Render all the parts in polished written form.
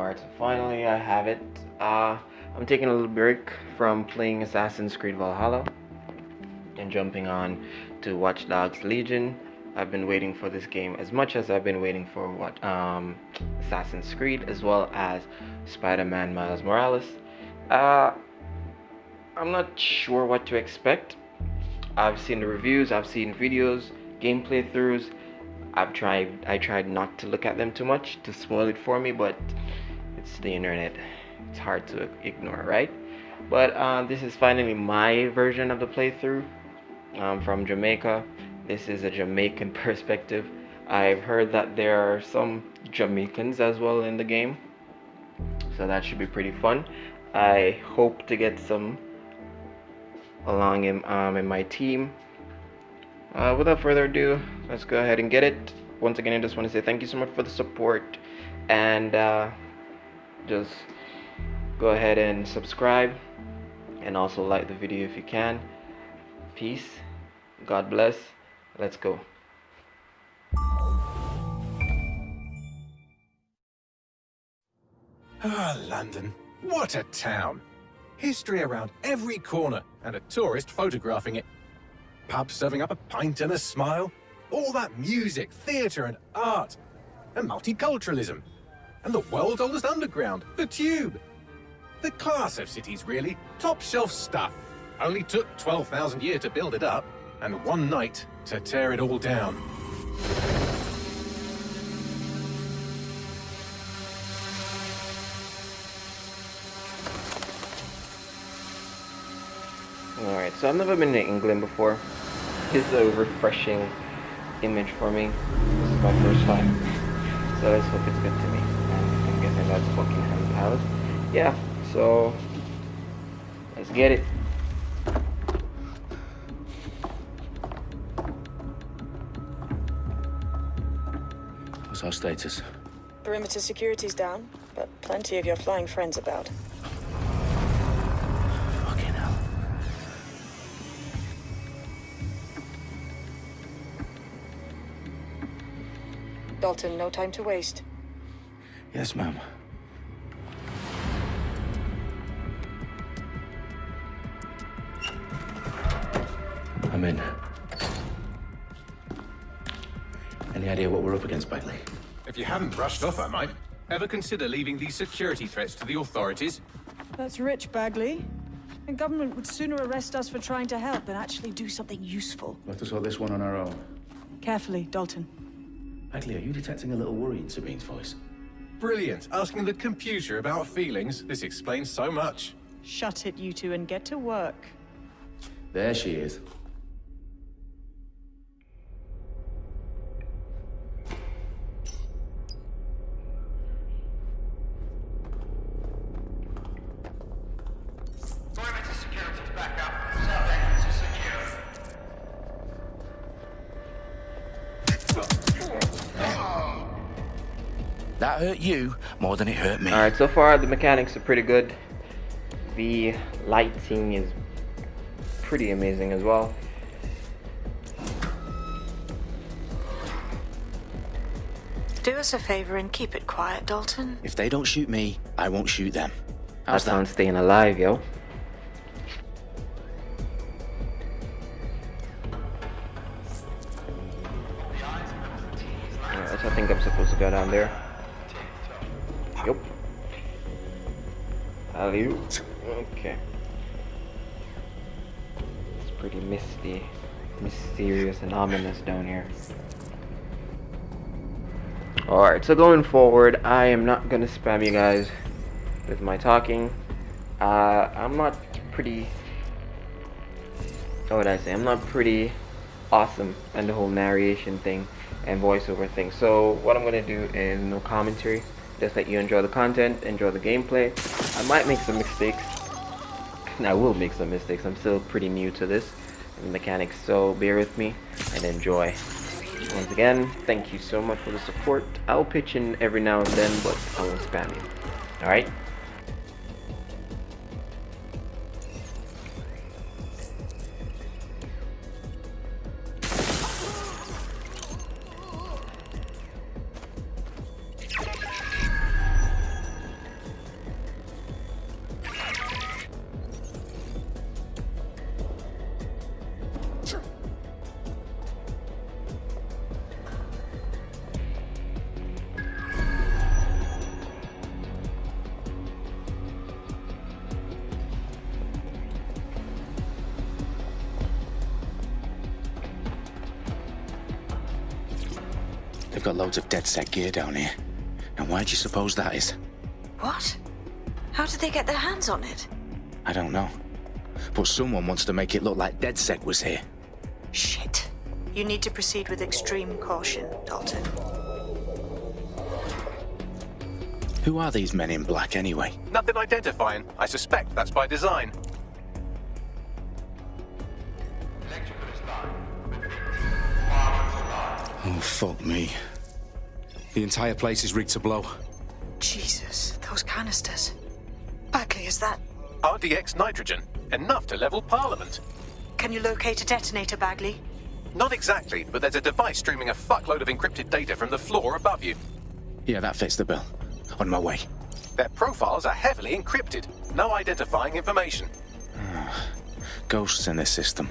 Alright, so finally I have it. I'm taking a little break from playing Assassin's Creed Valhalla and jumping on to Watch Dogs Legion. I've been waiting for this game as much as I've been waiting for Assassin's Creed, as well as Spider-Man Miles Morales. I'm not sure what to expect. I've seen the reviews, I've seen videos, gameplay throughs. I tried not to look at them too much to spoil it for me, but it's the internet. It's hard to ignore, right? But this is finally my version of the playthrough. From Jamaica. This is a Jamaican perspective. I've heard that there are some Jamaicans as well in the game, so that should be pretty fun. I hope to get some along in my team. Without further ado, let's go ahead and get it. Once again, I just want to say thank you so much for the support, and just go ahead and subscribe, and also like the video if you can. Peace. God bless. Let's go. Ah, London. What a town. History around every corner and a tourist photographing it. Pubs serving up a pint and a smile. All that music, theatre and art. And multiculturalism. And the world's oldest underground, the Tube. The class of cities, really. Top shelf stuff. Only took 12,000 years to build it up, and one night to tear it all down. Alright, so I've never been to England before. This is a refreshing image for me. This is my first time. So let's hope it's good to me. I'm guessing that's Buckingham Palace. Yeah, so let's get it. What's our status? Perimeter security's down, but plenty of your flying friends about. Fucking hell. Dalton, no time to waste. Yes, ma'am. I'm in. Any idea what we're up against, Bagley? If you haven't brushed off, I might. Ever consider leaving these security threats to the authorities? That's rich, Bagley. The government would sooner arrest us for trying to help than actually do something useful. We'll have to sort this one on our own. Carefully, Dalton. Bagley, are you detecting a little worry in Sabine's voice? Brilliant. Asking the computer about feelings. This explains so much. Shut it, you two, and get to work. There she is. Perimeter security's back up. South entrance is secure. That hurt you more than it hurt me. Alright, so far the mechanics are pretty good. The lighting is pretty amazing as well. Do us a favor and keep it quiet, Dalton. If they don't shoot me, I won't shoot them. That How's that? sounds staying alive, yo. Alright, so I think I'm supposed to go down there. Yup. Alley-oop. Okay. It's pretty misty, mysterious, and ominous down here. Alright, so going forward, I am not gonna spam you guys with my talking. I'm not pretty... What would I say? I'm not pretty awesome and the whole narration thing and voiceover thing. So what I'm gonna do is no commentary. Just let you enjoy the content, enjoy the gameplay. I might make some mistakes. I will make some mistakes. I'm still pretty new to this mechanics, so bear with me and enjoy. Once again, thank you so much for the support. I'll pitch in every now and then, but I won't spam you. Alright? They've got loads of DedSec gear down here. And why do you suppose that is? What? How did they get their hands on it? I don't know. But someone wants to make it look like DedSec was here. Shit. You need to proceed with extreme caution, Dalton. Who are these men in black anyway? Nothing identifying. I suspect that's by design. Electrical is down. Oh, fuck me. The entire place is rigged to blow. Jesus, those canisters. Bagley, is that... RDX nitrogen. Enough to level Parliament. Can you locate a detonator, Bagley? Not exactly, but there's a device streaming a fuckload of encrypted data from the floor above you. Yeah, that fits the bill. On my way. Their profiles are heavily encrypted. No identifying information. Ghosts in this system.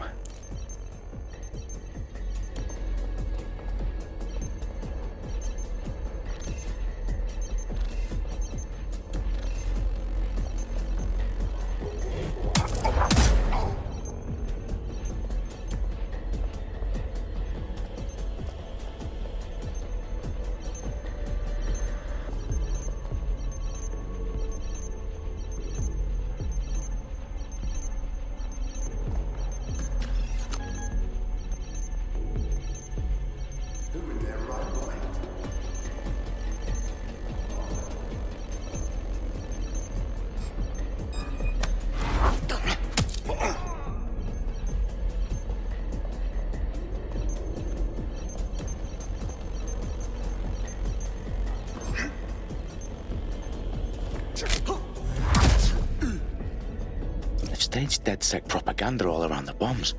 Staged DedSec propaganda all around the bombs.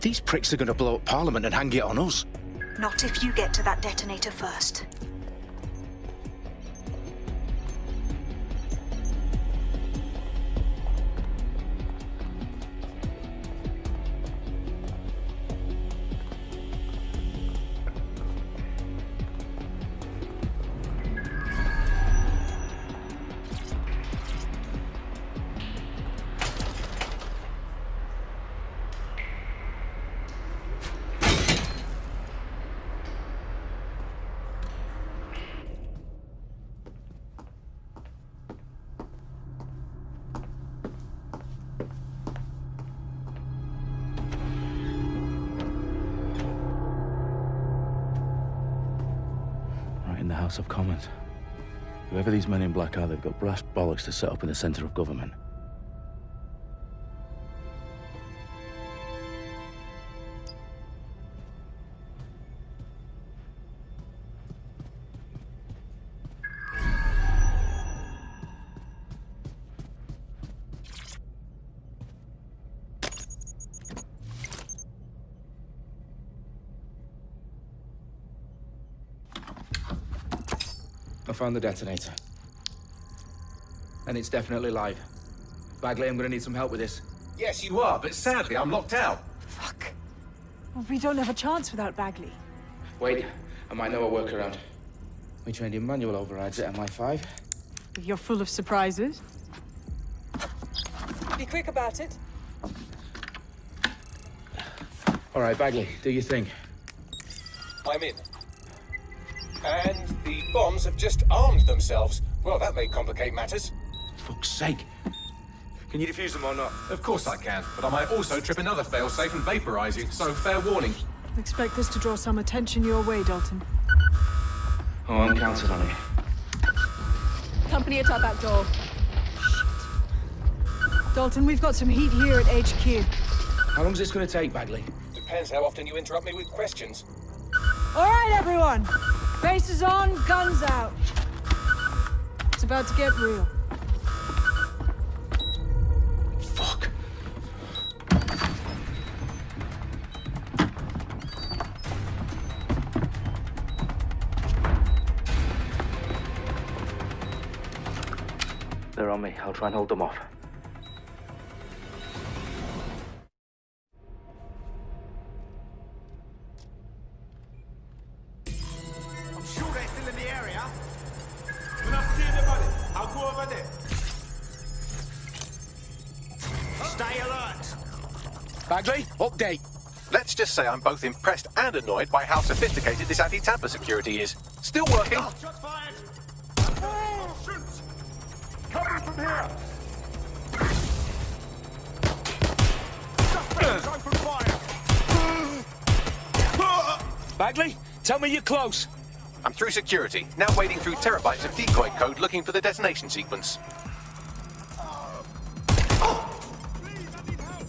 These pricks are going to blow up Parliament and hang it on us. Not if you get to that detonator first. In the House of Commons. Whoever these men in black are, they've got brass bollocks to set up in the centre of government. I found the detonator. And it's definitely live. Bagley, I'm gonna need some help with this. Yes, you are, but sadly I'm locked out. Fuck. Well, we don't have a chance without Bagley. Wait, I might know a workaround. We trained in manual overrides at MI5. You're full of surprises. Be quick about it. All right, Bagley, do your thing. I'm in. And the bombs have just armed themselves. Well, that may complicate matters. Fuck's sake. Can you defuse them or not? Of course I can, but I might also trip another failsafe and vaporize you, so fair warning. Expect this to draw some attention your way, Dalton. Oh, I'm counting on it. Company at our back door. Shit. Dalton, we've got some heat here at HQ. How long is this gonna take, Bagley? Depends how often you interrupt me with questions. All right, everyone. Faces on, guns out. It's about to get real. Fuck. They're on me. I'll try and hold them off. Bagley, update. Let's just say I'm both impressed and annoyed by how sophisticated this anti-tamper security is. Still working. Shots fired! Oh, shoot! Coming from here! Suspects open fire! Bagley, tell me you're close. I'm through security, now wading through terabytes of decoy code looking for the detonation sequence. Please, I need help!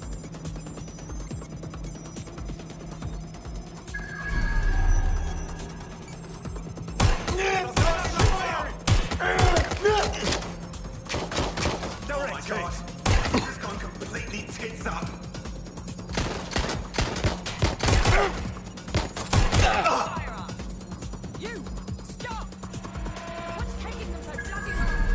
Oh my god! This has gone completely tits up! You! Stop! What's taking them so bloody long?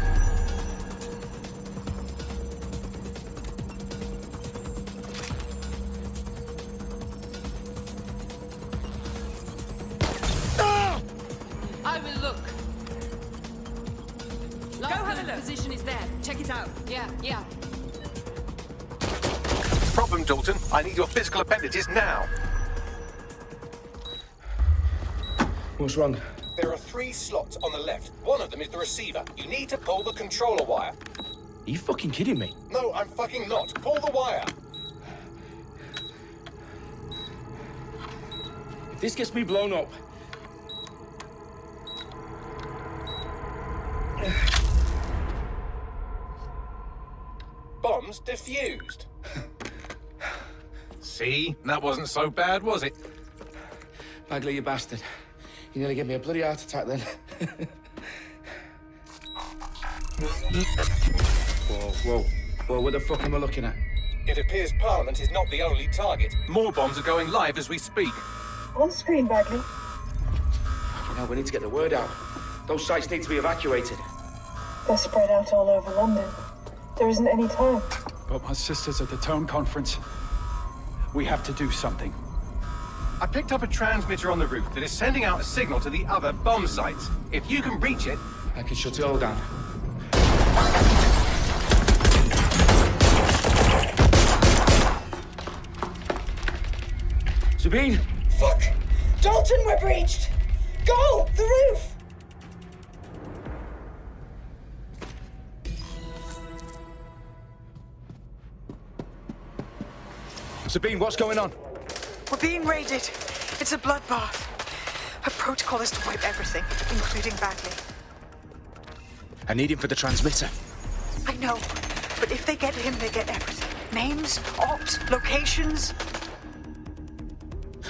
I will look. Go have a look. Position is there. Check it out. Yeah. Problem, Dalton. I need your physical appendages now. What's wrong? There are 3 slots on the left. One of them is the receiver. You need to pull the controller wire. Are you fucking kidding me? No, I'm fucking not. Pull the wire. If this gets me blown up... Bombs defused. See? That wasn't so bad, was it? Bagley, you bastard. You nearly gave me a bloody heart attack then. Whoa. What the fuck am I looking at? It appears Parliament is not the only target. More bombs are going live as we speak. On screen, Bagley. You know, we need to get the word out. Those sites need to be evacuated. They're spread out all over London. There isn't any time. But my sister's at the Tone Conference. We have to do something. I picked up a transmitter on the roof that is sending out a signal to the other bomb sites. If you can reach it... I can shut it all down. Sabine! Fuck! Dalton, we're breached! Go! The roof! Sabine, what's going on? We're being raided. It's a bloodbath. Her protocol is to wipe everything, including Bagley. I need him for the transmitter. I know, but if they get him, they get everything. Names, ops, locations.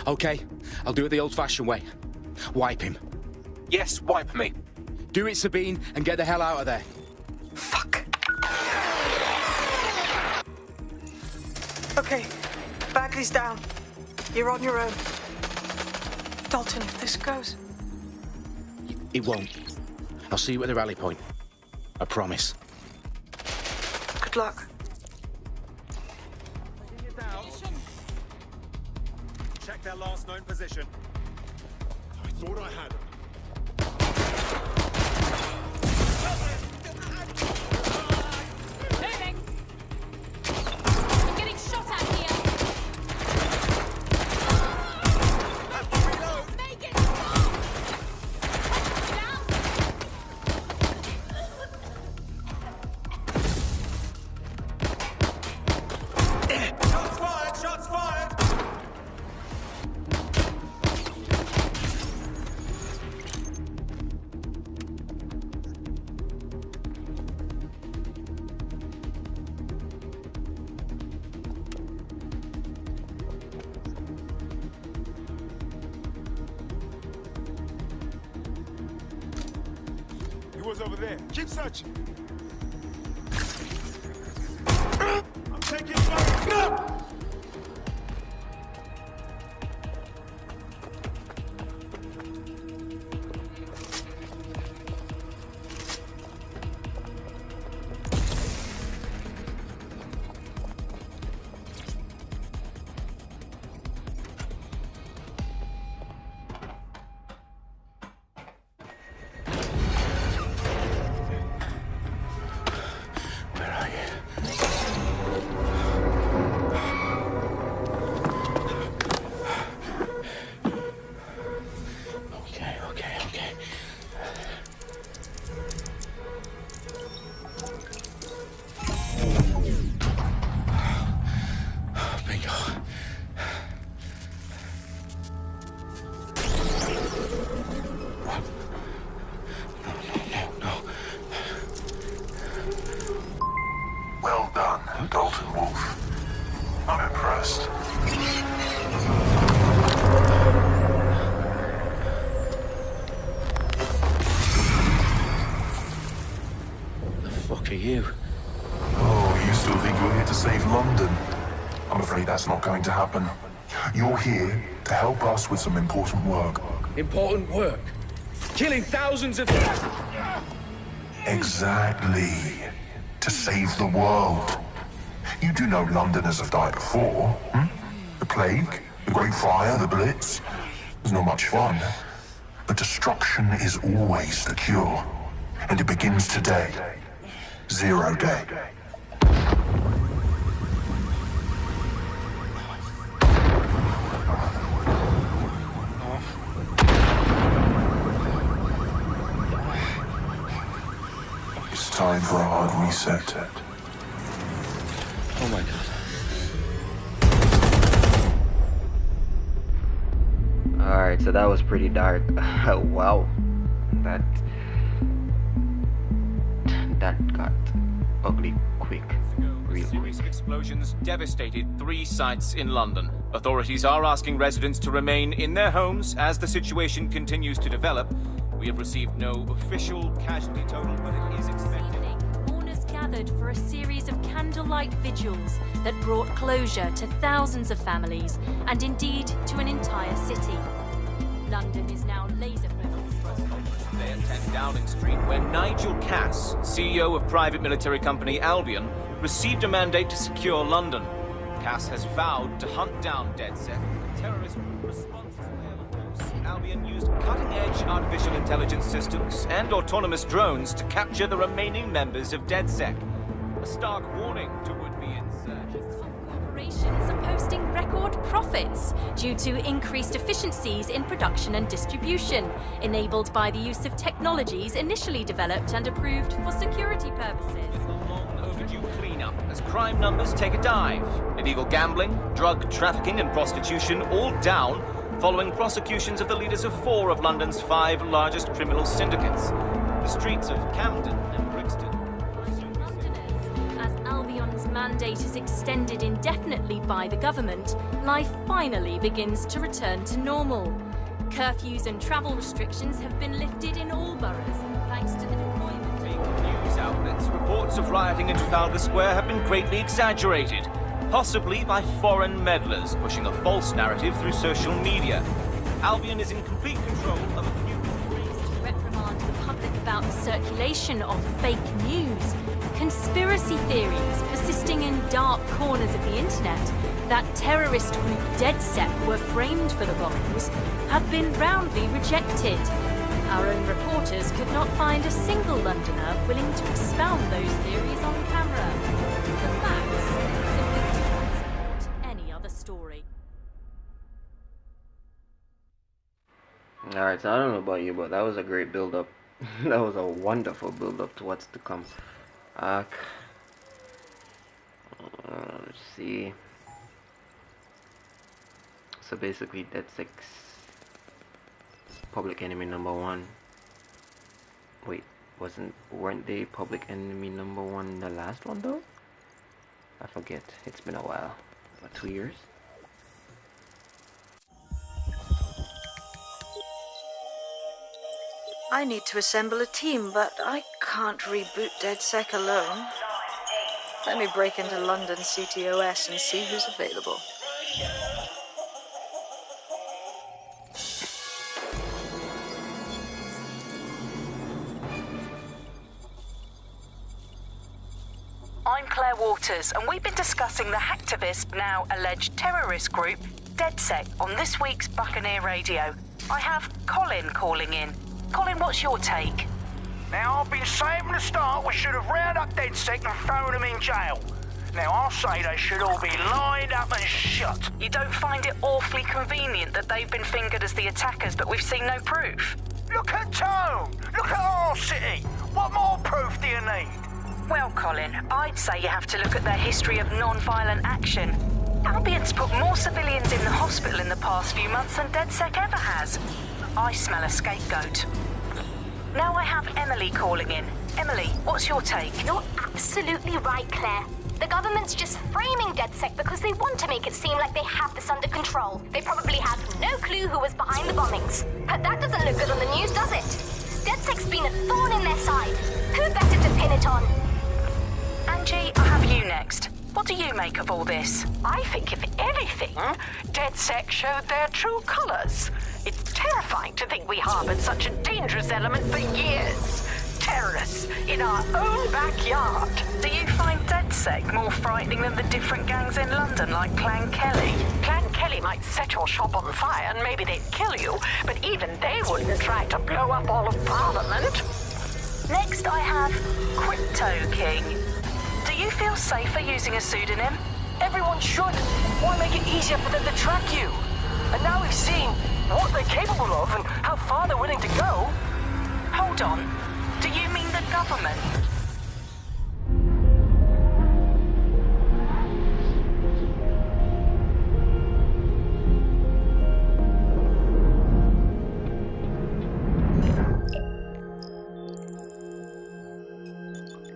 Okay, I'll do it the old-fashioned way. Wipe him. Yes, wipe me. Do it, Sabine, and get the hell out of there. Fuck. Okay, Bagley's down. You're on your own. Dalton, if this goes... It won't. I'll see you at the rally point. I promise. Good luck. Check their last known position. I thought I had them. Moving! I'm getting shot at here! Make it stop! Down! Shots fired! Shots fired! He was over there. Keep searching. I'm taking fire. Where are you? Dalton, Wolfe. I'm impressed. The fuck are you? Oh, you still think you're here to save London? I'm afraid that's not going to happen. You're here to help us with some important work. Important work. Killing thousands of... Exactly. To save the world. You do know Londoners have died before, hmm? The Plague, the Great Fire, the Blitz. It's not much fun. But destruction is always the cure. And it begins today. Zero Day. It's time for a hard reset. Oh my god. Alright, so that was pretty dark. Wow. That got ugly quick. Real Series quick. of explosions devastated 3 sites in London. Authorities are asking residents to remain in their homes as the situation continues to develop. We have received no official casualty total, but it is expected. Mourners gathered for a series of candlelight vigils that brought closure to thousands of families and indeed to an entire city. London is now laser-focused. Today at 10 Downing Street, where Nigel Cass, CEO of private military company Albion, received a mandate to secure London. Cass has vowed to hunt down DedSec, a terrorist responsible air force. Albion used cutting-edge artificial intelligence systems and autonomous drones to capture the remaining members of DedSec. A stark warning to would-be insurgents. Corporations are posting record profits due to increased efficiencies in production and distribution, enabled by the use of technologies initially developed and approved for security purposes. Overdue cleanup as crime numbers take a dive. Illegal gambling, drug trafficking and prostitution all down following prosecutions of the leaders of 4 of London's 5 largest criminal syndicates. The streets of Camden and Brixton. As Albion's mandate is extended indefinitely by the government, life finally begins to return to normal. Curfews and travel restrictions have been lifted in all boroughs, thanks to the deployment of news outlets. Reports of rioting in Trafalgar Square have been greatly exaggerated, possibly by foreign meddlers pushing a false narrative through social media. Albion is in complete control of a few to reprimand the public about the circulation of fake news, conspiracy theories persisting in dark corners of the internet that terrorist group DedSec were framed for the bombings have been roundly rejected. Our own reporters could not find a single Londoner willing to expound those theories on camera. The facts simply do not support any other story. Alright, so I don't know about you, but that was a great build-up. That was a wonderful build-up to what's to come. Let's see. So basically, DedSec public enemy number 1. Wait, weren't they public enemy number 1 in the last one though? I forget. It's been a while. About 2 years. I need to assemble a team, but I can't reboot DedSec alone. Let me break into London CTOS and see who's available. I'm Claire Waters, and we've been discussing the hacktivist, now alleged terrorist group, DedSec, on this week's Buccaneer Radio. I have Colin calling in. Colin, what's your take? Now, I've been saying from the start we should have rounded up DedSec and thrown them in jail. Now, I'll say they should all be lined up and shot. You don't find it awfully convenient that they've been fingered as the attackers, but we've seen no proof? Look at Tone! Look at our city! What more proof do you need? Well, Colin, I'd say you have to look at their history of non-violent action. Albion's put more civilians in the hospital in the past few months than DedSec ever has. I smell a scapegoat. Now I have Emily calling in. Emily, what's your take? You're absolutely right, Claire. The government's just framing DedSec because they want to make it seem like they have this under control. They probably have no clue who was behind the bombings. But that doesn't look good on the news, does it? DedSec's been a thorn in their side. Who better to pin it on? Angie, I have you next. What do you make of all this? I think, if anything, DedSec showed their true colors. It's terrifying to think we harbored such a dangerous element for years. Terrorists in our own backyard. Do you find DedSec more frightening than the different gangs in London, like Clan Kelley? Clan Kelley might set your shop on fire and maybe they'd kill you, but even they wouldn't try to blow up all of Parliament. Next, I have Crypto King. Do you feel safer using a pseudonym? Everyone should. Why make it easier for them to track you? And now we've seen what they're capable of and how far they're willing to go. Hold on. Do you mean the government?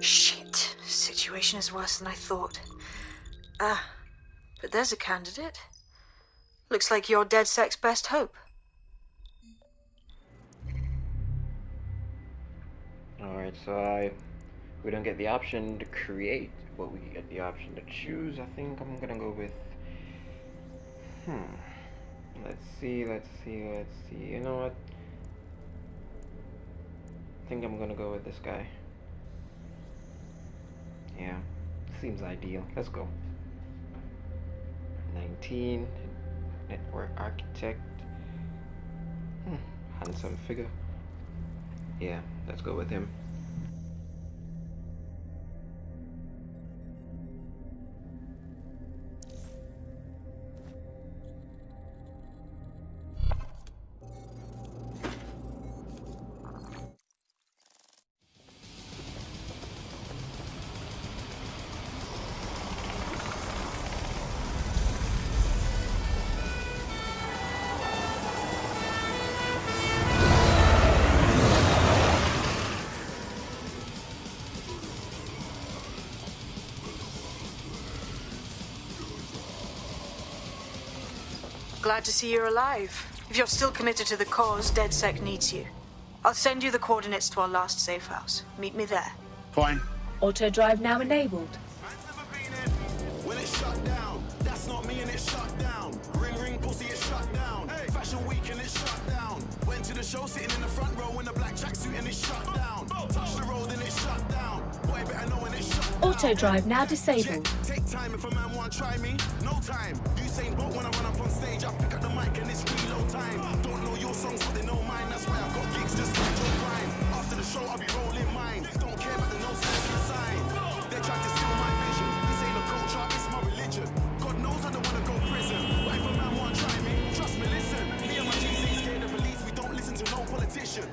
Shit. Situation is worse than I thought. But there's a candidate. Looks like you're DedSec's best hope. Alright, so we don't get the option to create, but we get the option to choose. I think I'm gonna go with let's see. You know what? I think I'm gonna go with this guy. Yeah, seems ideal. Let's go. 19, network architect. Handsome figure. Yeah, let's go with him. Glad to see you're alive. If you're still committed to the cause, DedSec needs you. I'll send you the coordinates to our last safe house. Meet me there. Fine. Auto drive now enabled. When it's shut down, that's not me and it's shut down. Ring ring pussy, it's shut down. Hey. Fashion week and it's shut down. Went to the show sitting in the front row in a black tracksuit and it's shut down. Touch the road and it's shut down. Boy better know when it's shut down. Auto drive now disabled. Take time if a man want to try me. No time. Usain Bolt when I run up on stage, I pick up the mic and it's reload time. Don't know your songs, but they know mine. That's why I've got gigs just like Joe Prime. After the show, I'll be rolling mine. Don't care about the no sign. They're trying to steal my vision. This ain't a culture, it's my religion. God knows I don't want to go prison. But if a man want to try me, trust me, listen. Me and my G's ain't scared of police. We don't listen to no politician.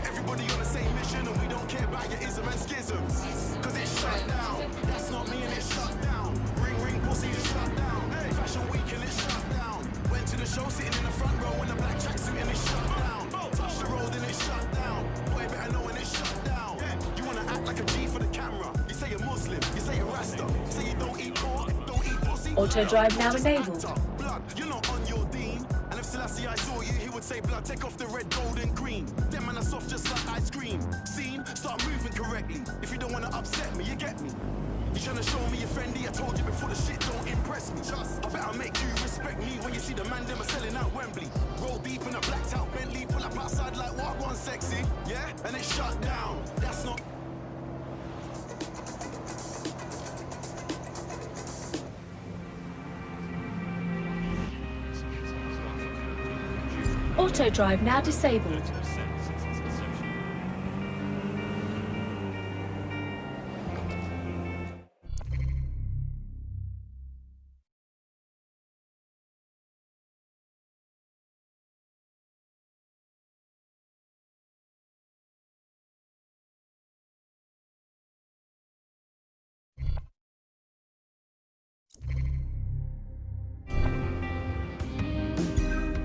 Everybody on the same mission, and we don't care about your ism and schisms. Cause it's shut down. That's not me and it's shut down. Ring ring pussy, it's shut down. Hey. Fashion week and it's shut down. Went to the show sitting in the front row in a black tracksuit and it's shut down. Touch the road and it's shut down. Boy better know when it's shut down. You wanna act like a G for the camera. You say you're Muslim, you say you're Rasta. Say you don't eat pork, don't eat pussy. Auto drive now enabled. Blood, you're not on your dean. And if Selassie I saw you, he would say blood, take off the red, gold and green. Them man are soft just like ice cream. Scene, start moving correctly. If you don't wanna upset me, you get me. You tryna show me you're friendly, I told you before the shit don't impress me. I better make you respect me when you see the man them are selling out Wembley. Roll deep in a blacked out Bentley, pull up outside like what one sexy, yeah? And it's shut down, that's not... Auto drive now disabled.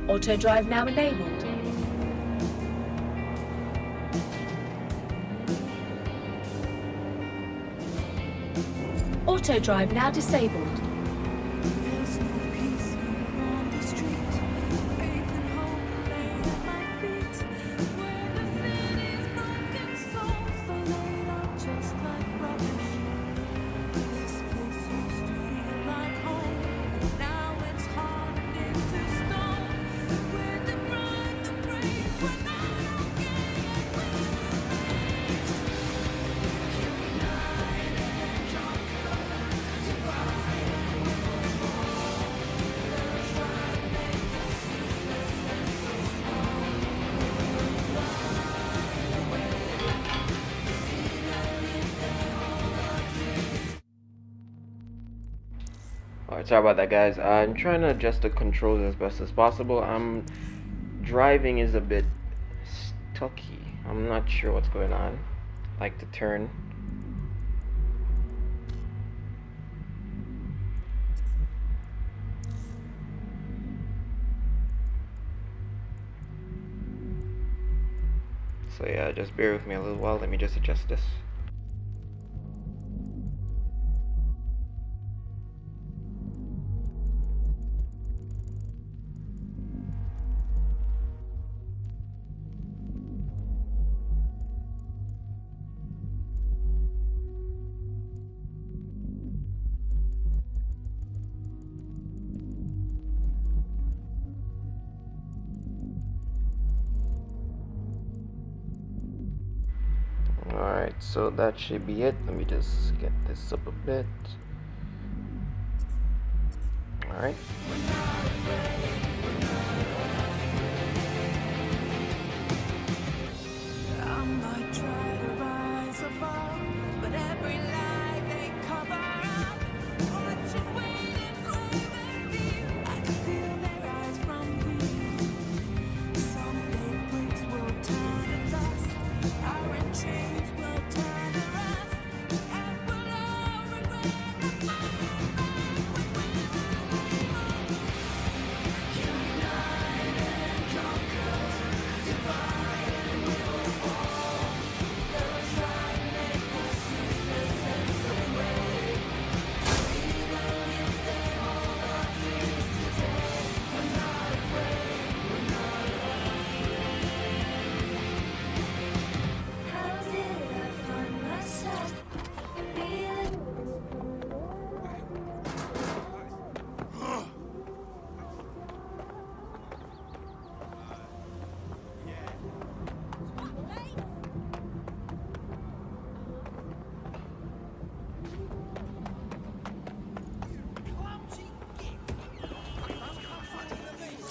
Auto drive now enabled. Auto drive now disabled. Alright, sorry about that, guys. I'm trying to adjust the controls as best as possible. Driving is a bit stucky. I'm not sure what's going on. Like the turn. So yeah, just bear with me a little while. Let me just adjust this. Alright, so that should be it. Let me just get this up a bit. Alright. I might try to rise above, but every lie they cover up. Watching, waiting, growing deep. I can feel their eyes from here. Someday bricks will turn to dust. Iron chains will turn to rust. And we'll all regret the moment.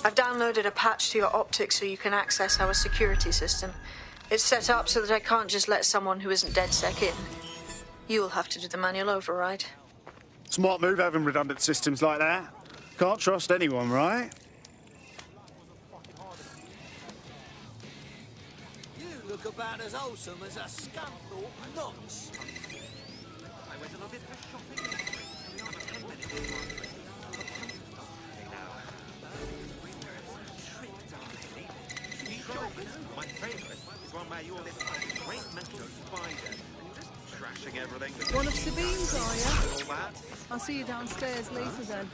I've downloaded a patch to your optics so you can access our security system. It's set up so that I can't just let someone who isn't DedSec in. You'll have to do the manual override. Smart move having redundant systems like that. Can't trust anyone, right? You look about as wholesome as a skunk thought nuts. I went a little bit for shopping. We have a 10-minute one. My favourite is one where you're this great metal spider and you're just trashing everything. One of Sabine's, are you? All that. I'll see you downstairs later then.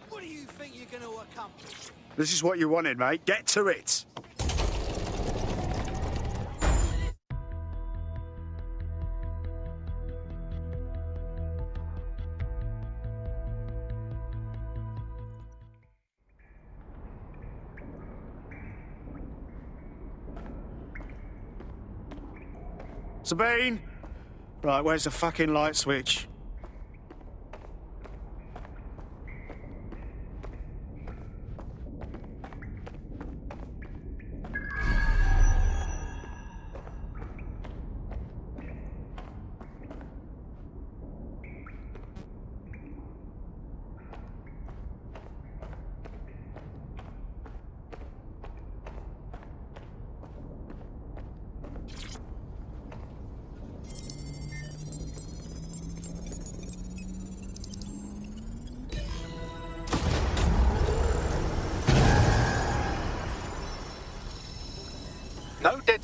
What do you think you're going to accomplish? This is what you wanted, mate. Get to it. Sabine! Right, where's the fucking light switch?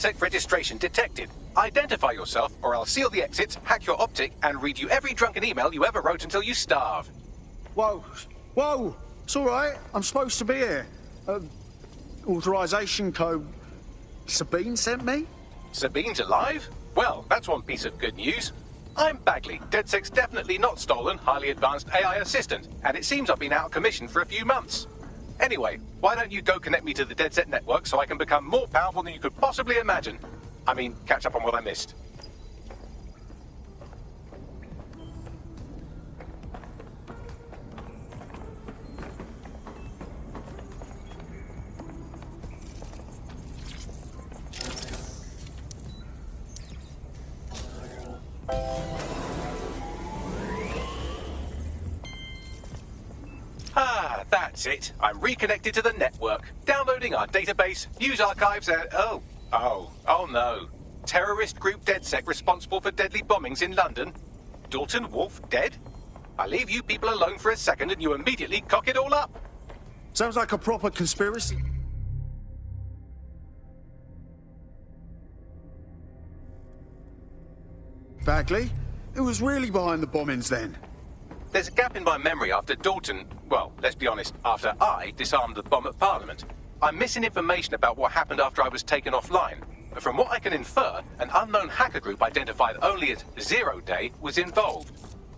DedSec registration detected. Identify yourself, or I'll seal the exits, hack your optic, and read you every drunken email you ever wrote until you starve. Whoa. Whoa! It's all right. I'm supposed to be here. Authorization code... Sabine sent me? Sabine's alive? Well, that's one piece of good news. I'm Bagley, DedSec's definitely not stolen, highly advanced AI assistant, and it seems I've been out of commission for a few months. Anyway, why don't you go connect me to the DedSec network so I can become more powerful than you could possibly imagine? I mean, catch up on what I missed. Ah, that's it. I'm reconnected to the network. Downloading our database, news archives, and... Oh no. Terrorist group DedSec responsible for deadly bombings in London. Dalton, Wolfe, dead? I leave you people alone for a second and you immediately cock it all up. Sounds like a proper conspiracy. Bagley? Who was really behind the bombings then? There's a gap in my memory after Dalton... Well, let's be honest, after I disarmed the bomb at Parliament. I'm missing information about what happened after I was taken offline. But from what I can infer, an unknown hacker group identified only as Zero Day was involved.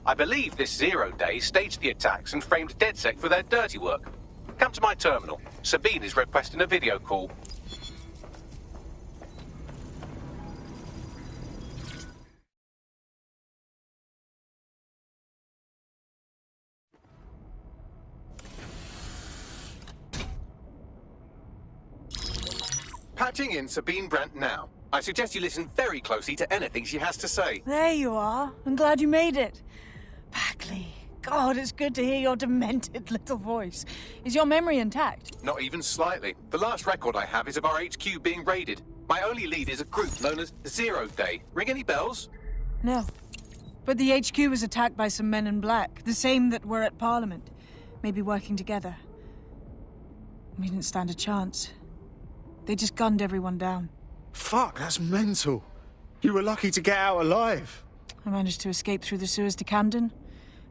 I believe this Zero Day staged the attacks and framed DedSec for their dirty work. Come to my terminal. Sabine is requesting a video call. Patching in Sabine Brandt now. I suggest you listen very closely to anything she has to say. There you are. I'm glad you made it. Bagley. God, it's good to hear your demented little voice. Is your memory intact? Not even slightly. The last record I have is of our HQ being raided. My only lead is a group known as Zero Day. Ring any bells? No. But the HQ was attacked by some men in black, the same that were at Parliament. Maybe working together. We didn't stand a chance. They just gunned everyone down. Fuck, that's mental. You were lucky to get out alive. I managed to escape through the sewers to Camden.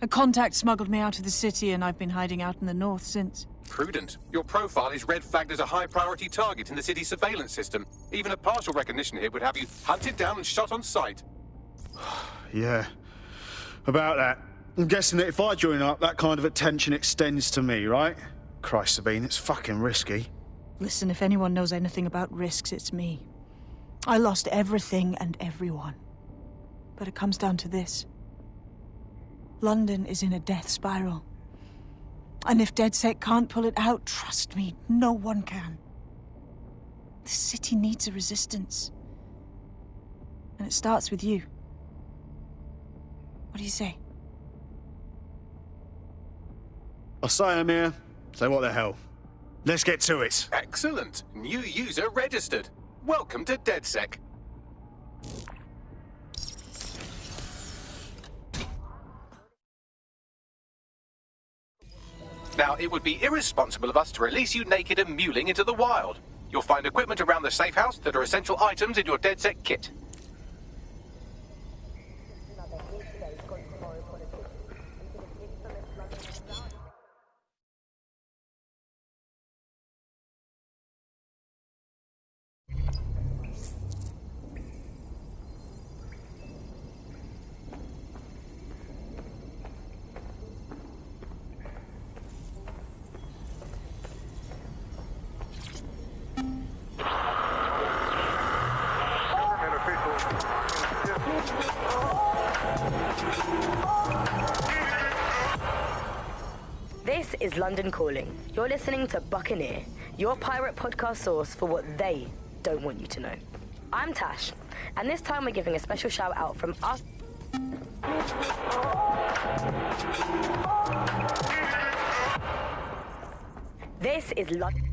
A contact smuggled me out of the city, and I've been hiding out in the north since. Prudent. Your profile is red flagged as a high-priority target in the city's surveillance system. Even a partial recognition here would have you hunted down and shot on sight. Yeah. About that. I'm guessing that if I join up, that kind of attention extends to me, right? Christ, Sabine, it's fucking risky. Listen, if anyone knows anything about risks, it's me. I lost everything and everyone. But it comes down to this. London is in a death spiral. And if DedSec can't pull it out, trust me, no one can. The city needs a resistance. And it starts with you. What do you say? I say I'm here, so what the hell? Let's get to it. Excellent. New user registered. Welcome to DedSec. Now, it would be irresponsible of us to release you naked and mewling into the wild. You'll find equipment around the safe house that are essential items in your DedSec kit. This is London Calling. You're listening to Buccaneer, your pirate podcast source for what they don't want you to know. I'm Tash, and this time we're giving a special shout out from us. This is London.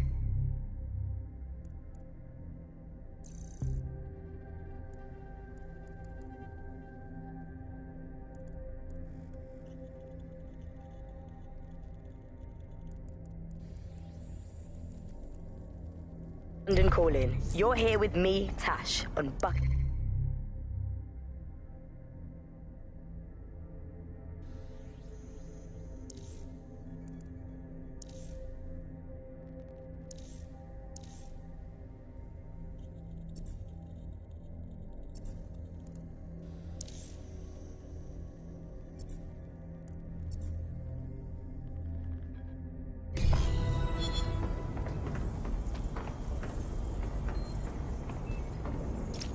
London Calling. You're here with me, Tash, on Buck.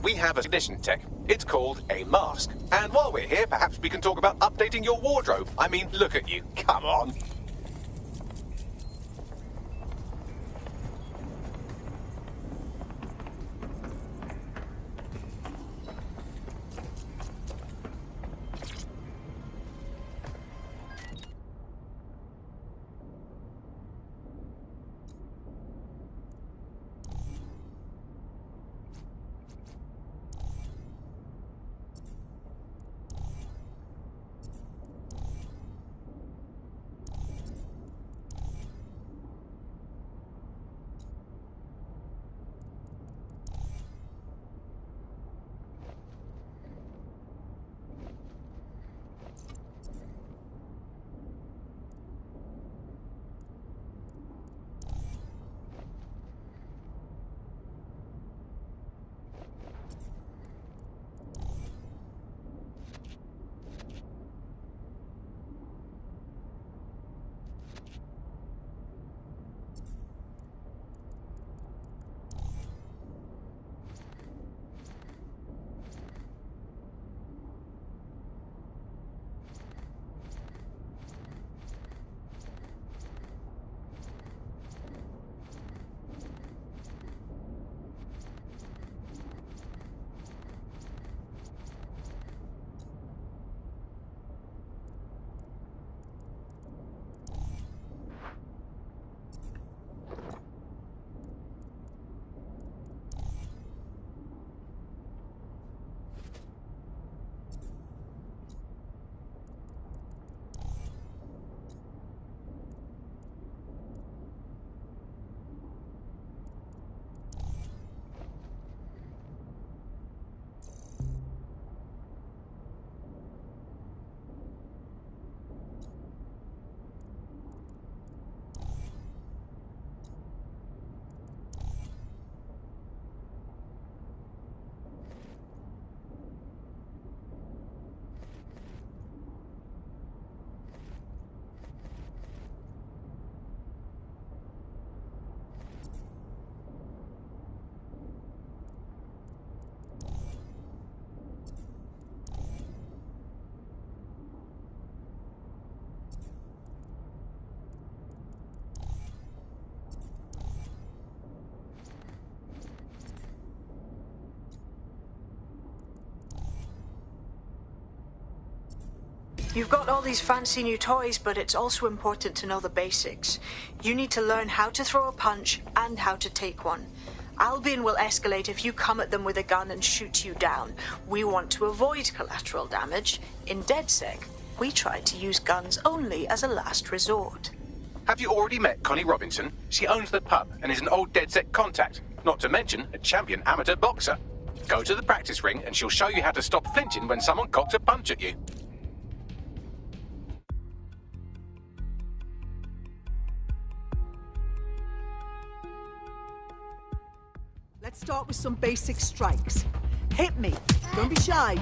We have a ignition tech. It's called a mask. And while we're here, perhaps we can talk about updating your wardrobe. I mean, look at you. Come on. You've got all these fancy new toys, but it's also important to know the basics. You need to learn how to throw a punch and how to take one. Albion will escalate if you come at them with a gun and shoot you down. We want to avoid collateral damage. In DedSec, we try to use guns only as a last resort. Have you already met Connie Robinson? She owns the pub and is an old DedSec contact, not to mention a champion amateur boxer. Go to the practice ring and she'll show you how to stop flinching when someone cocks a punch at you. Let's start with some basic strikes. Hit me. Don't be shy.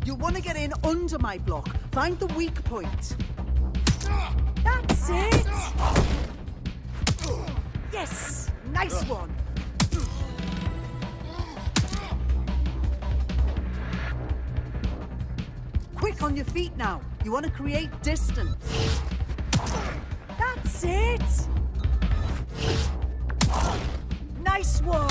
You'll want to get in under my block. Find the weak point. That's it! Yes! Nice one! Quick on your feet now. You want to create distance. That's it! Nice one!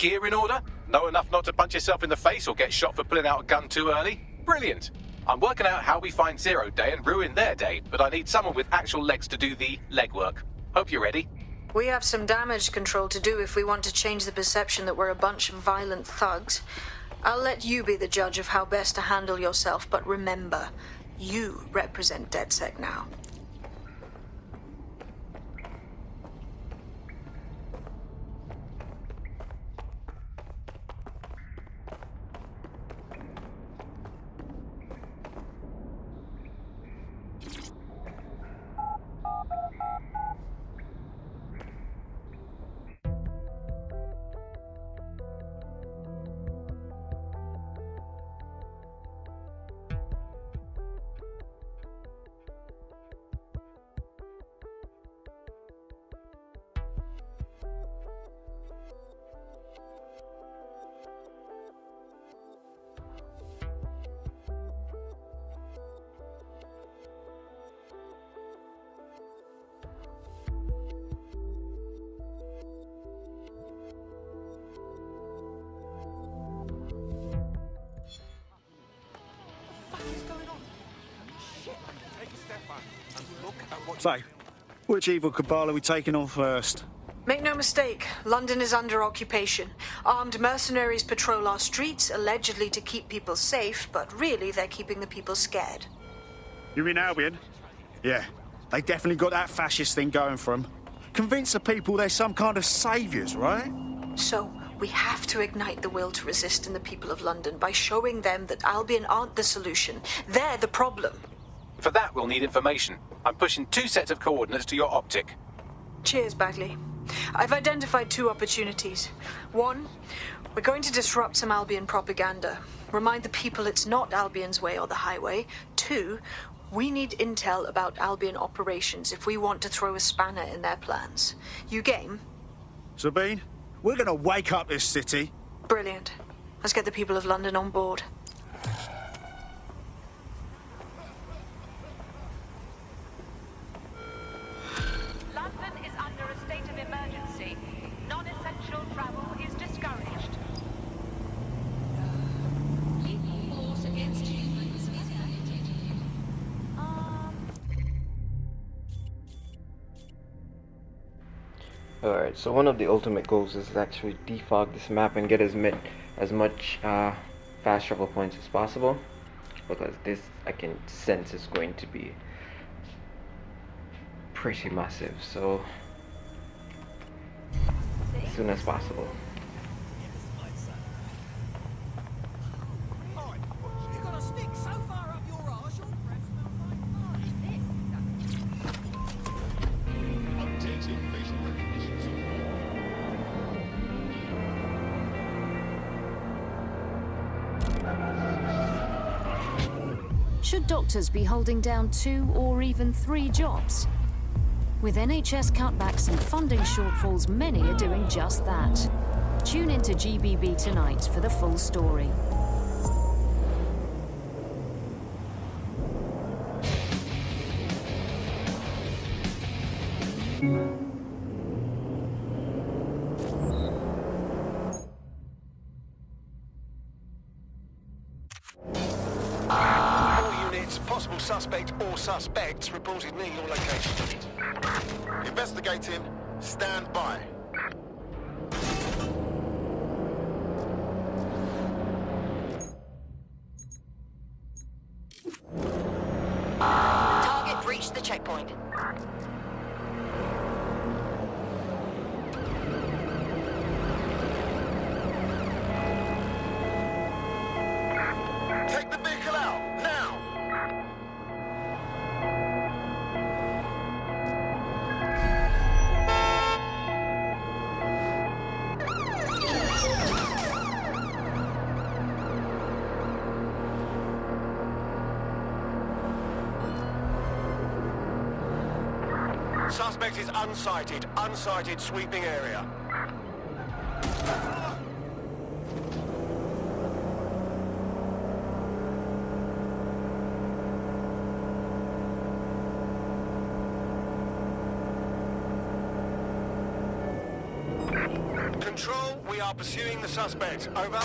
Gear in order? Know enough not to punch yourself in the face or get shot for pulling out a gun too early? Brilliant. I'm working out how we find Zero Day and ruin their day, but I need someone with actual legs to do the legwork. Hope you're ready. We have some damage control to do if we want to change the perception that we're a bunch of violent thugs. I'll let you be the judge of how best to handle yourself, but remember, you represent DedSec now. So, which evil cabal are we taking on first? Make no mistake, London is under occupation. Armed mercenaries patrol our streets, allegedly to keep people safe, but really they're keeping the people scared. You mean Albion? Yeah, they definitely got that fascist thing going for them. Convince the people they're some kind of saviours, right? So, we have to ignite the will to resist in the people of London by showing them that Albion aren't the solution. They're the problem. For that, we'll need information. I'm pushing 2 sets of coordinates to your optic. Cheers, Bagley. I've identified 2 opportunities. 1, we're going to disrupt some Albion propaganda. Remind the people it's not Albion's way or the highway. 2, we need intel about Albion operations if we want to throw a spanner in their plans. You game? Sabine, we're gonna wake up this city. Brilliant. Let's get the people of London on board. London is under a state of emergency. Non-essential travel is discouraged. Force against humans is active. Alright, so one of the ultimate goals is to actually defog this map and get as much fast travel points as possible, because this I can sense is going to be pretty massive, so as soon as possible. Should doctors be holding down 2 or even 3 jobs? With NHS cutbacks and funding shortfalls, many are doing just that. Tune into GBB tonight for the full story. Possible suspect or suspects reported near your location. Investigating. Stand by. Target breached the checkpoint. Take the vehicle out, now! Suspect is unsighted. Unsighted sweeping area. Control, we are pursuing the suspect. Over.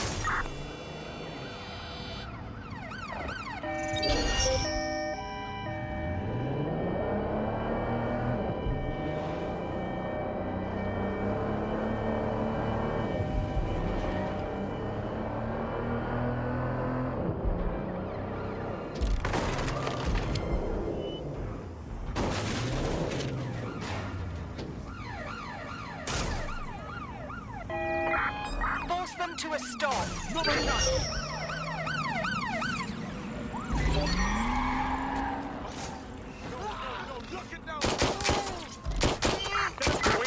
Force them to a stop. We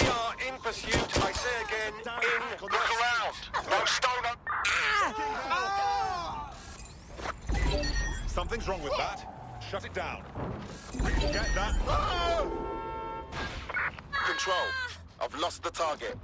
are in pursuit. I say again, in. Look around. No stone. Something's wrong with that. Shut it down. Get that. Control, I've lost the target.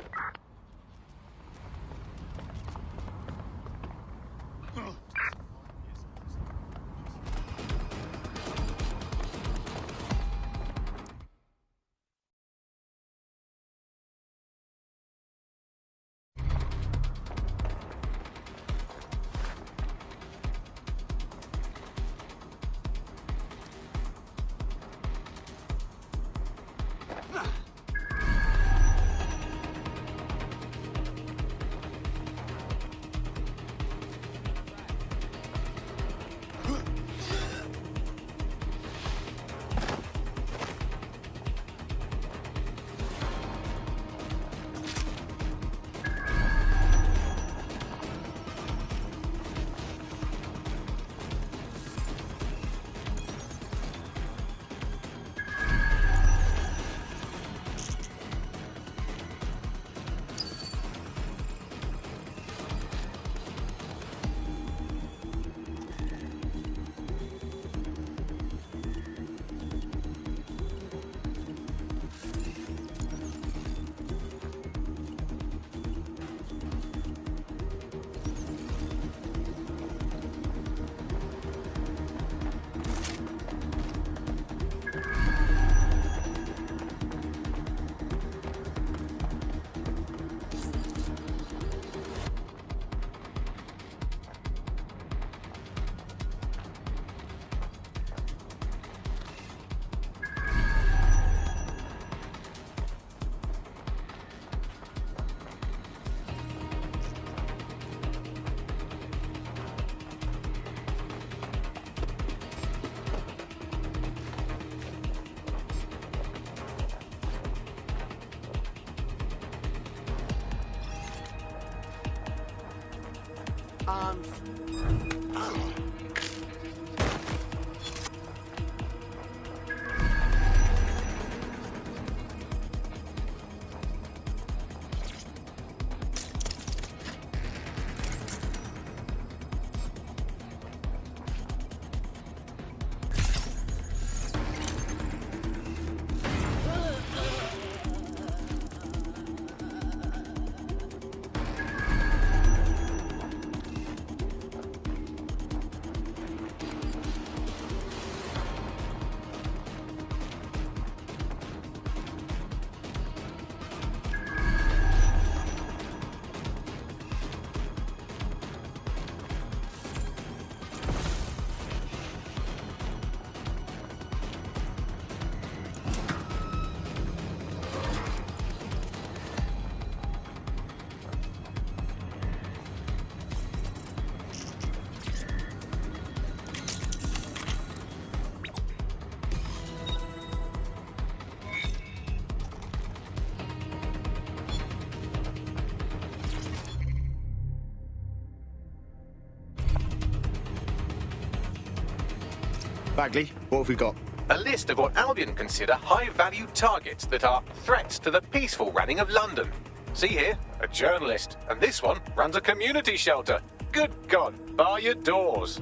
Bagley, what have we got? A list of what Albion consider high-value targets that are threats to the peaceful running of London. See here, a journalist, and this one runs a community shelter. Good God, bar your doors.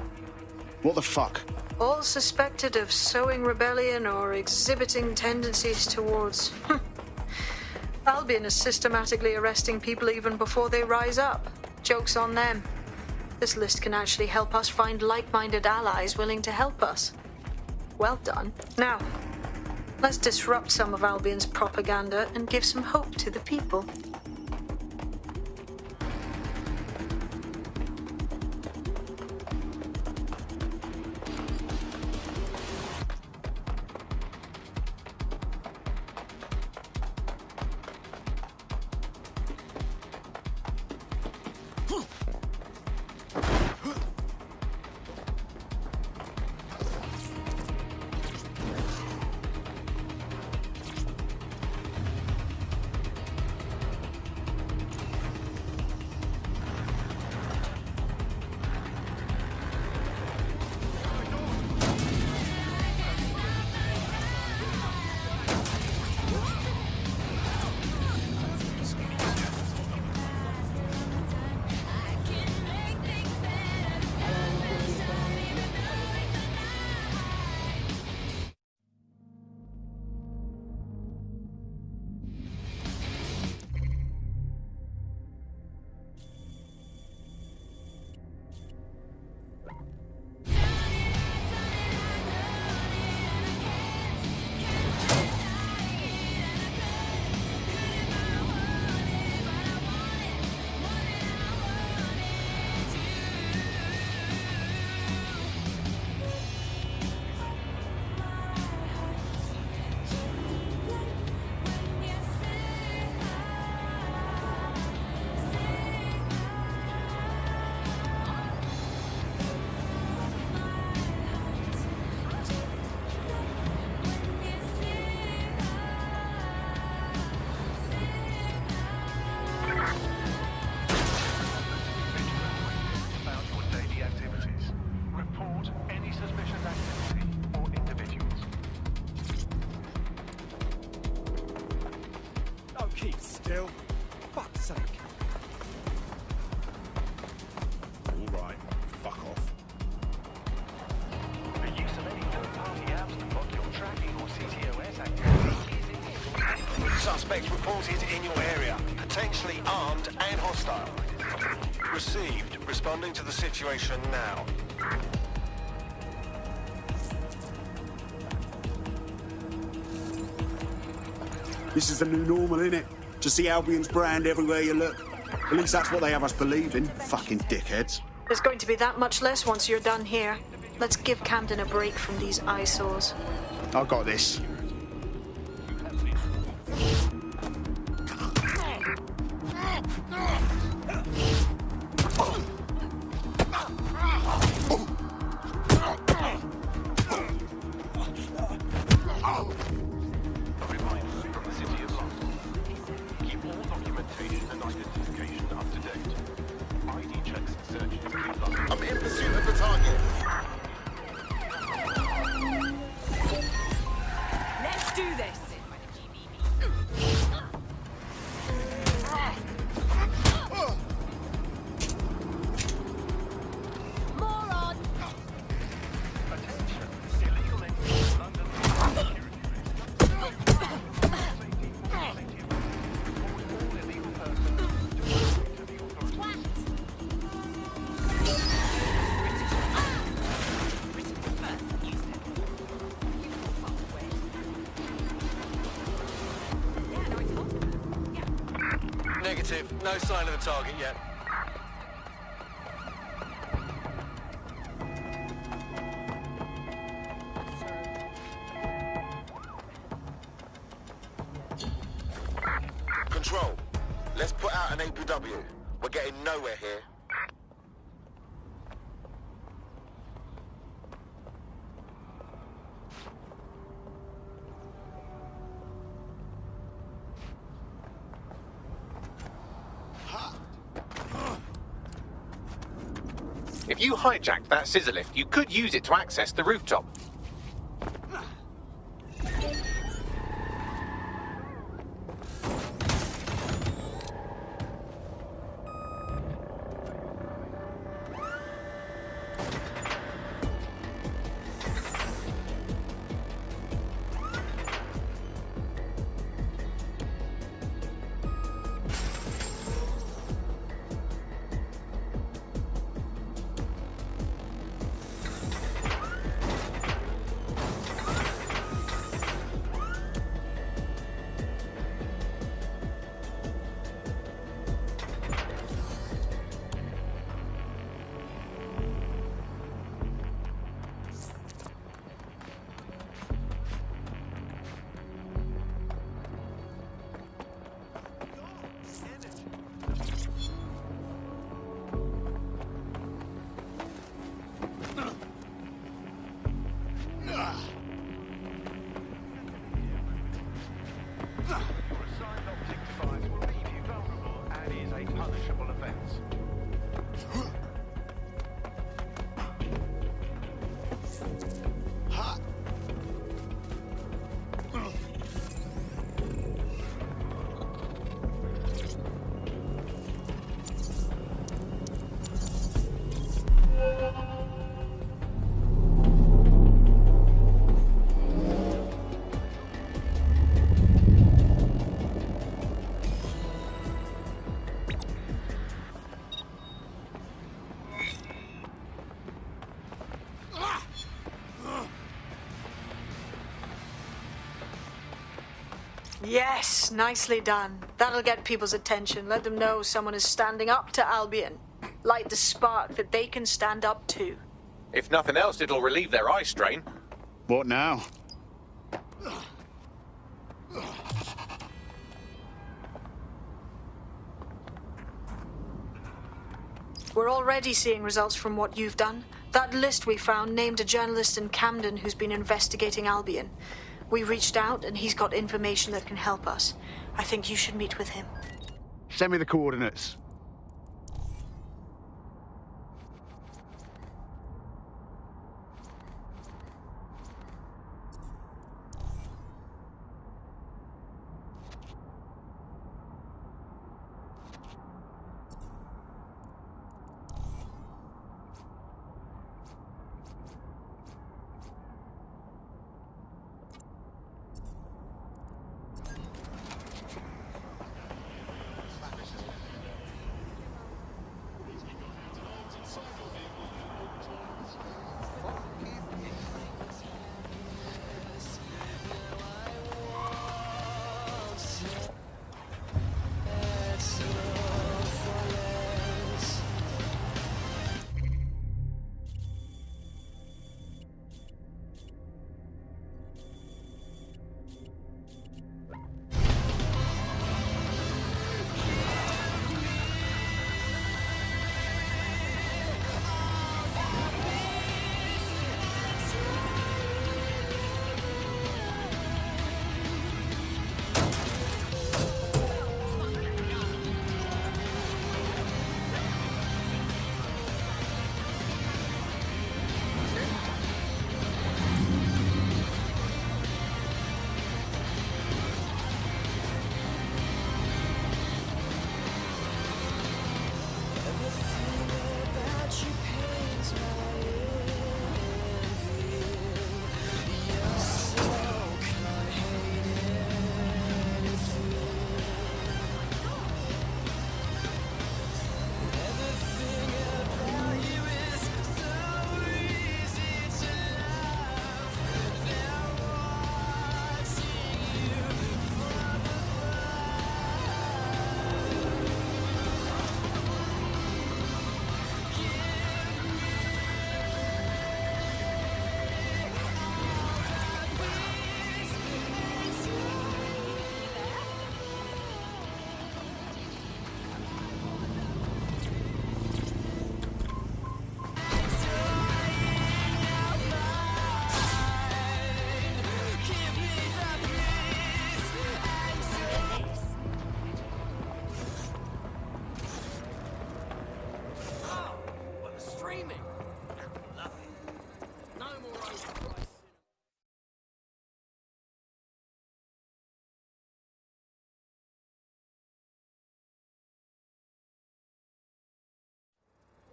What the fuck? All suspected of sowing rebellion or exhibiting tendencies towards... Albion is systematically arresting people even before they rise up. Joke's on them. This list can actually help us find like-minded allies willing to help us. Well done. Now, let's disrupt some of Albion's propaganda and give some hope to the people. Suspect reported in your area. Potentially armed and hostile. Received. Responding to the situation now. This is the new normal, innit? To see Albion's brand everywhere you look. At least that's what they have us believing. Fucking dickheads. There's going to be that much less once you're done here. Let's give Camden a break from these eyesores. I've got this. Negative. No sign of the target yet. Control. Let's put out an APW. We're getting nowhere here. If you hijacked that scissor lift, you could use it to access the rooftop. Yes, nicely done. That'll get people's attention. Let them know someone is standing up to Albion. Light the spark that they can stand up to. If nothing else, it'll relieve their eye strain. What now? We're already seeing results from what you've done. That list we found named a journalist in Camden who's been investigating Albion. We reached out and he's got information that can help us. I think you should meet with him. Send me the coordinates.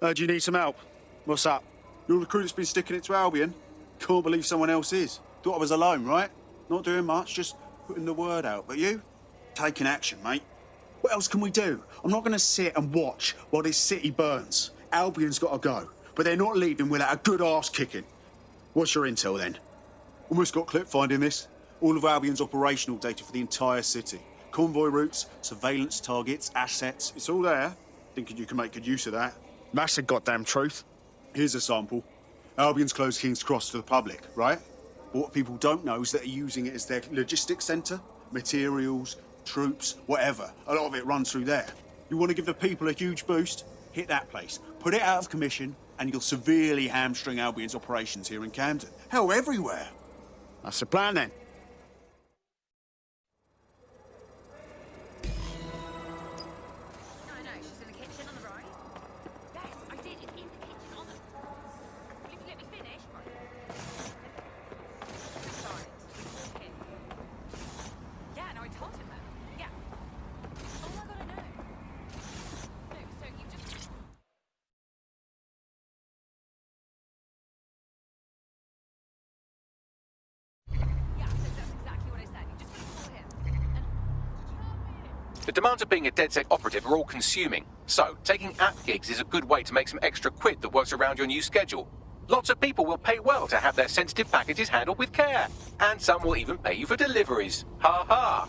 Do you need some help? What's up? You're the crew that's been sticking it to Albion? Can't believe someone else is. Thought I was alone, right? Not doing much, just putting the word out. But you? Taking action, mate. What else can we do? I'm not going to sit and watch while this city burns. Albion's got to go, but they're not leaving without a good arse kicking. What's your intel, then? Almost got clip finding this. All of Albion's operational data for the entire city. Convoy routes, surveillance targets, assets. It's all there. Thinking you can make good use of that. That's the goddamn truth. Here's a sample. Albion's closed King's Cross to the public, right? But what people don't know is that they're using it as their logistics centre. Materials, troops, whatever. A lot of it runs through there. You want to give the people a huge boost? Hit that place. Put it out of commission, and you'll severely hamstring Albion's operations here in Camden. Hell, everywhere. That's the plan, then. The demands of being a DedSec operative are all-consuming, so taking app gigs is a good way to make some extra quid that works around your new schedule. Lots of people will pay well to have their sensitive packages handled with care, and some will even pay you for deliveries. Ha ha!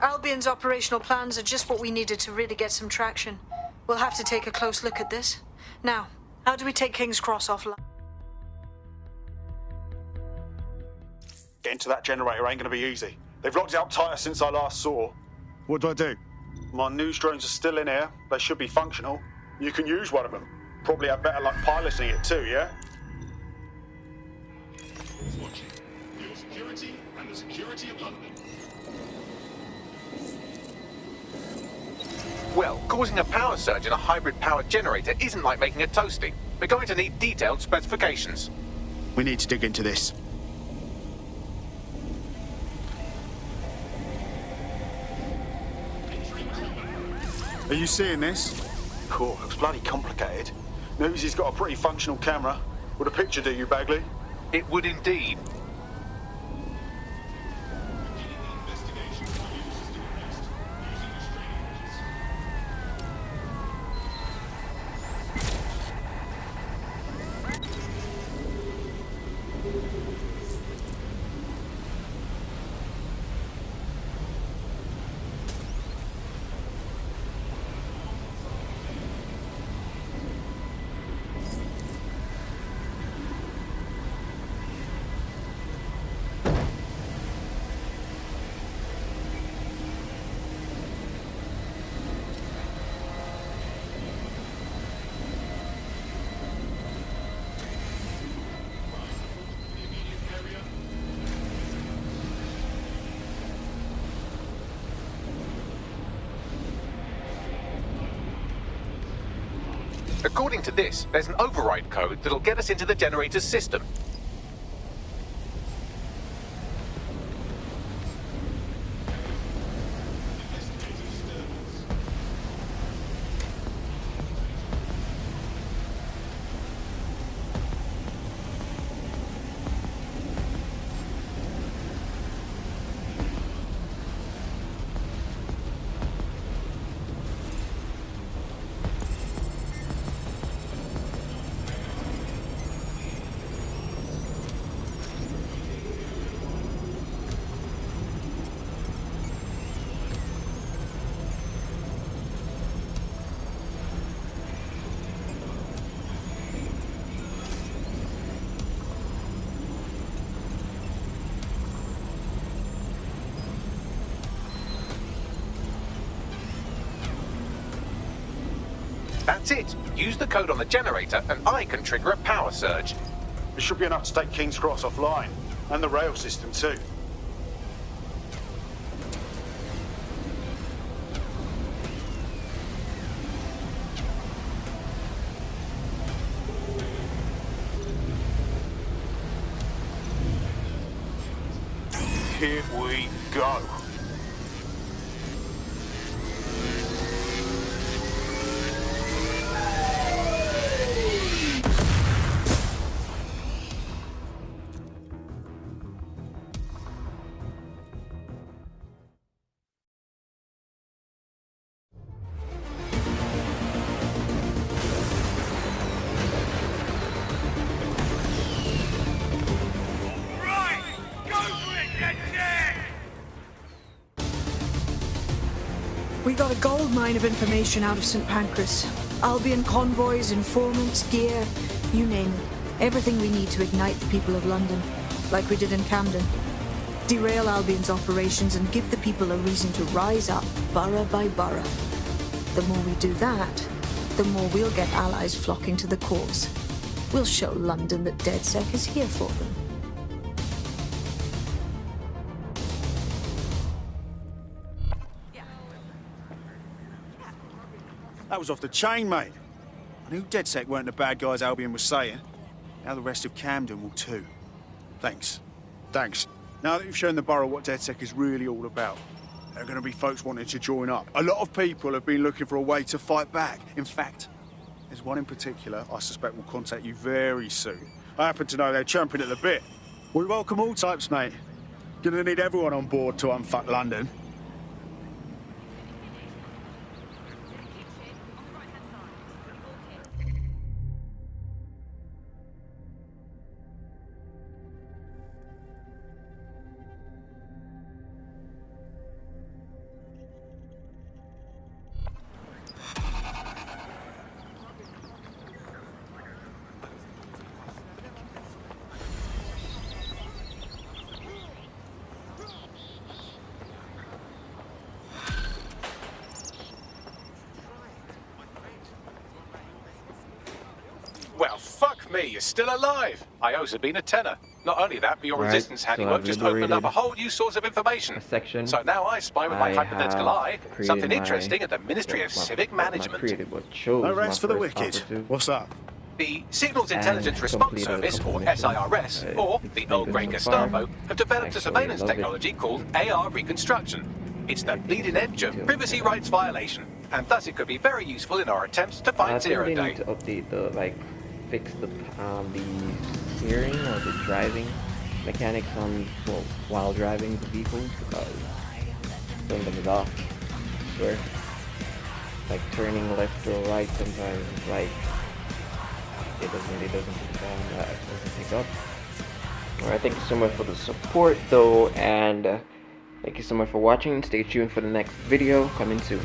Albion's operational plans are just what we needed to really get some traction. We'll have to take a close look at this. Now, how do we take King's Cross offline? Getting to that generator ain't going to be easy. They've locked it up tighter since I last saw. What do I do? My news drones are still in here. They should be functional. You can use one of them. Probably have better luck piloting it too, yeah? Who's watching? Your security and the security of London. Well, causing a power surge in a hybrid power generator isn't like making a toasty. We're going to need detailed specifications. We need to dig into this. Are you seeing this? Cool, looks bloody complicated. Notice he's got a pretty functional camera. Would a picture do you, Bagley? It would indeed. According to this, there's an override code that'll get us into the generator's system. That's it. Use the code on the generator and I can trigger a power surge. It should be enough to take King's Cross offline, and the rail system too. Here we go. We got a gold mine of information out of St. Pancras. Albion convoys, informants, gear, you name it. Everything we need to ignite the people of London, like we did in Camden. Derail Albion's operations and give the people a reason to rise up, borough by borough. The more we do that, the more we'll get allies flocking to the cause. We'll show London that DedSec is here for them. That was off the chain, mate. I knew DedSec weren't the bad guys Albion was saying. Now the rest of Camden will too. Thanks. Thanks. Now that you've shown the borough what DedSec is really all about, there are going to be folks wanting to join up. A lot of people have been looking for a way to fight back. In fact, there's one in particular I suspect will contact you very soon. I happen to know they're champing at the bit. We welcome all types, mate. Gonna need everyone on board to unfuck London. Well, fuck me, you're still alive. I owe Sabine a tenner. Not only that, but your resistance handiwork just opened up a whole new source of information. So now I spy with my hypothetical eye something interesting at the Ministry of Civic Management. No rest for the wicked. What's up? The Signals Intelligence Response Service, or SIRS, or the Old Grey Gestapo, have developed a surveillance technology called AR Reconstruction. It's the bleeding edge of privacy rights violation, and thus it could be very useful in our attempts to find Zero Day. They need to update the, fix the steering or the driving mechanics on, well, while driving the vehicles, because some of them is off. Where, like, turning left or right sometimes, like, it doesn't pick up. Alright, thank you so much for the support though, and thank you so much for watching. Stay tuned for the next video coming soon.